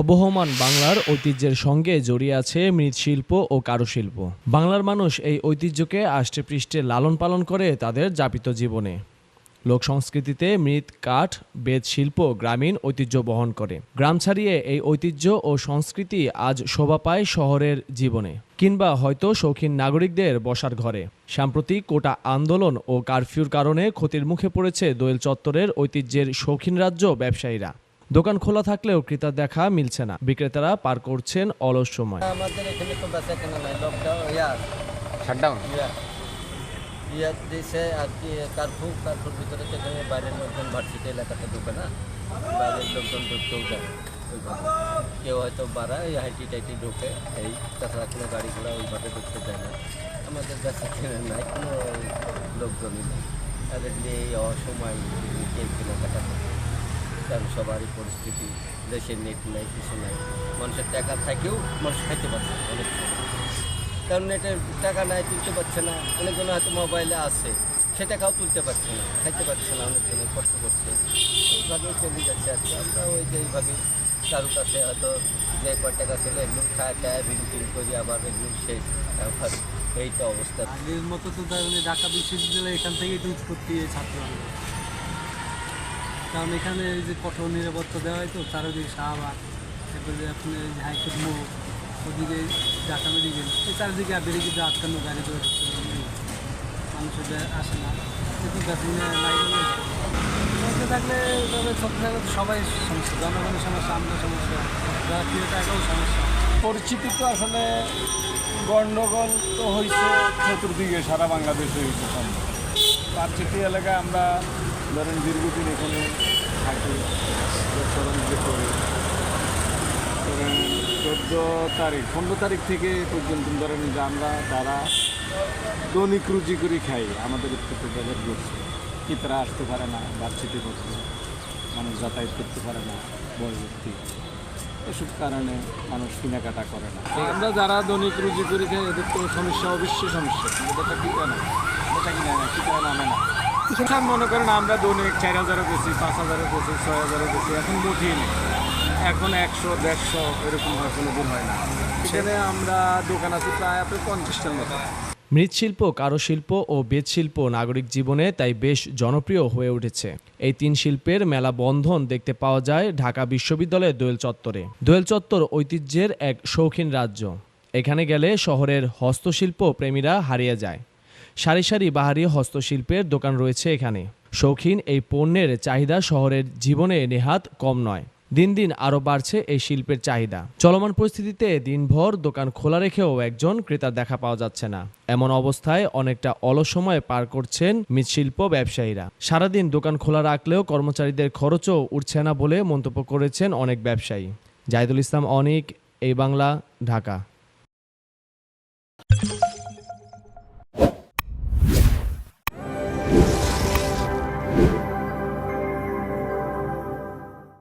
অবহমান বাংলার ঐতিহ্যের সঙ্গে জড়িয়ে আছে মৃৎশিল্প ও কারুশিল্প। বাংলার মানুষ এই ঐতিহ্যকে আষ্টেপৃষ্ঠে লালন পালন করে তাদের যাপিত জীবনে। লোক সংস্কৃতিতে মৃৎ, কাঠ, বেত শিল্প গ্রামীণ ঐতিহ্য বহন করে। গ্রাম ছাড়িয়ে এই ঐতিহ্য ও সংস্কৃতি আজ শোভা পায় শহরের জীবনে, কিংবা হয়তো শৌখিন নাগরিকদের বসার ঘরে। সাম্প্রতিক কোটা আন্দোলন ও কারফিউর কারণে ক্ষতির মুখে পড়েছে দোয়েল চত্বরের ঐতিহ্যের শৌখিন রাজ্য ব্যবসায়ীরা। দোকান খোলা থাকলেও ক্রেতার দেখা মিলছে না, বিক্রেতারা পার করছেন অলস সময়। আমাদের এখানে তো বেচা কেনা নাই, লকডাউন শাটডাউন। দিয়েছে আর কি। কার্ফুর ভিতরে তো এখানে বাইরের লোকজন ভার্সিটি এলাকাতে ঢুকে না, বাইরের লোকজন ঢুকতেও যায় ওইভাবে। কেউ হয়তো বাড়ায় হাইটি টাইটি ঢুকে, এই তাছাড়া কোনো গাড়ি ঘোড়া ওইভাবে ঢুকতে যায় না। আমাদের বেচা কেনা নাই, কোনো লোকজনই নেই। তাদের নিয়ে এই অসময় কে কেনাকাটা করবে, কারণ সবারই পরিস্থিতি, দেশের নেট নাই, কিছু নাই। মানুষের টাকা থাকেও মানুষ খাইতে পারছে না অনেক সময়, কারণ নেটের টাকা নাই, তুলতে পারছে না। অনেকজন হয়তো মোবাইলে আছে, সে টাকাও তুলতে পারছে না, খাইতে পারছে না, অনেকজনে কষ্ট করছে। এইভাবেই চলে যাচ্ছে আর কি। আমরা ওই যে এইভাবেই কারো কাছে হয়তো যে কয় টাকা ছিল এগুলো খায় বিল করি, আবার এগুলো শেষ, আবার এই তো অবস্থা। আগের মতো তো ঢাকা বিশ্ববিদ্যালয় এখান থেকেই তো উৎপত্তি ছাত্র, কারণ এখানে এই যে কঠোর নিরাপত্তা দেওয়া হয় তো, চারিদিকে শাহবাগ, এরপরে আপনি হাইকোর্ট মোড়, ওদিকে ঢাকা মেডিকেল, এই চারিদিকে বেরিয়ে আটকানো গাড়ি করে মানুষের আসে না, কিন্তু লাইনে থাকলে তবে সব জায়গায় সবাই সমস্যা, জনগণের সমস্যা, আমাদের সমস্যা, যারা ক্রেতাকেও সমস্যা। পরিস্থিতি তো আসলে গণ্ডগোল তো হয়েছে চতুর্দিকে, সারা বাংলাদেশে হয়েছে। পার্কসিটি এলাকায় আমরা ধরেন দীর্ঘদিন এখানে থাকি, ব্যবসা-বাণিজ্য করি। ধরেন 15 তারিখ থেকে পর্যন্ত ধরেন যে আমরা যারা দৈনিক রুজি করে খাই, আমাদের উত্তরপ্রদেশের করছে, কিতারা আসতে পারে না, ভার্সিটি করছে, মানুষ যাতায়াত করতে পারে না, বয়বর্তী, এসব কারণে মানুষ কেনাকাটা করে না। আমরা যারা দৈনিক রুজি করে খাই এদের তো সমস্যা, অবশ্যই সমস্যা, কিন্তু এটা কি কেন এটা কিনে না, কি কারণ আনে না। সব মনে করেন আমরা দৈনিক 4000-এ বেশি, 5000-এ বেশি, 6000-এ বেশি, এখন মুঠিয়ে নেই, এখন 100-150 এরকম কোনো দিন হয় না। এখানে আমরা দোকান আছে প্রায় আপনার 50টার মতো। মৃৎশিল্প, কারুশিল্প ও বেতশিল্প নাগরিক জীবনে তাই বেশ জনপ্রিয় হয়ে উঠেছে। এই তিন শিল্পের মেলা বন্ধন দেখতে পাওয়া যায় ঢাকা বিশ্ববিদ্যালয়ের দোয়েল চত্বরে। দোয়েল চত্বর ঐতিহ্যের এক শৌখিন রাজ্য। এখানে গেলে শহরের হস্তশিল্প প্রেমীরা হারিয়ে যায়। সারি সারি বাহারি হস্তশিল্পের দোকান রয়েছে এখানে। শৌখিন এই পণ্যের চাহিদা শহরের জীবনে নেহাত কম নয়। দিন দিন আরও বাড়ছে এই শিল্পের চাহিদা। চলমান পরিস্থিতিতে দিনভর দোকান খোলা রেখেও একজন ক্রেতার দেখা পাওয়া যাচ্ছে না। এমন অবস্থায় অনেকটা অলস সময় পার করছেন মৃৎশিল্প ব্যবসায়ীরা। সারাদিন দোকান খোলা রাখলেও কর্মচারীদের খরচও উঠছে না বলে মন্তব্য করেছেন অনেক ব্যবসায়ী। জাহিদুল ইসলাম অনিক, এই বাংলা, ঢাকা।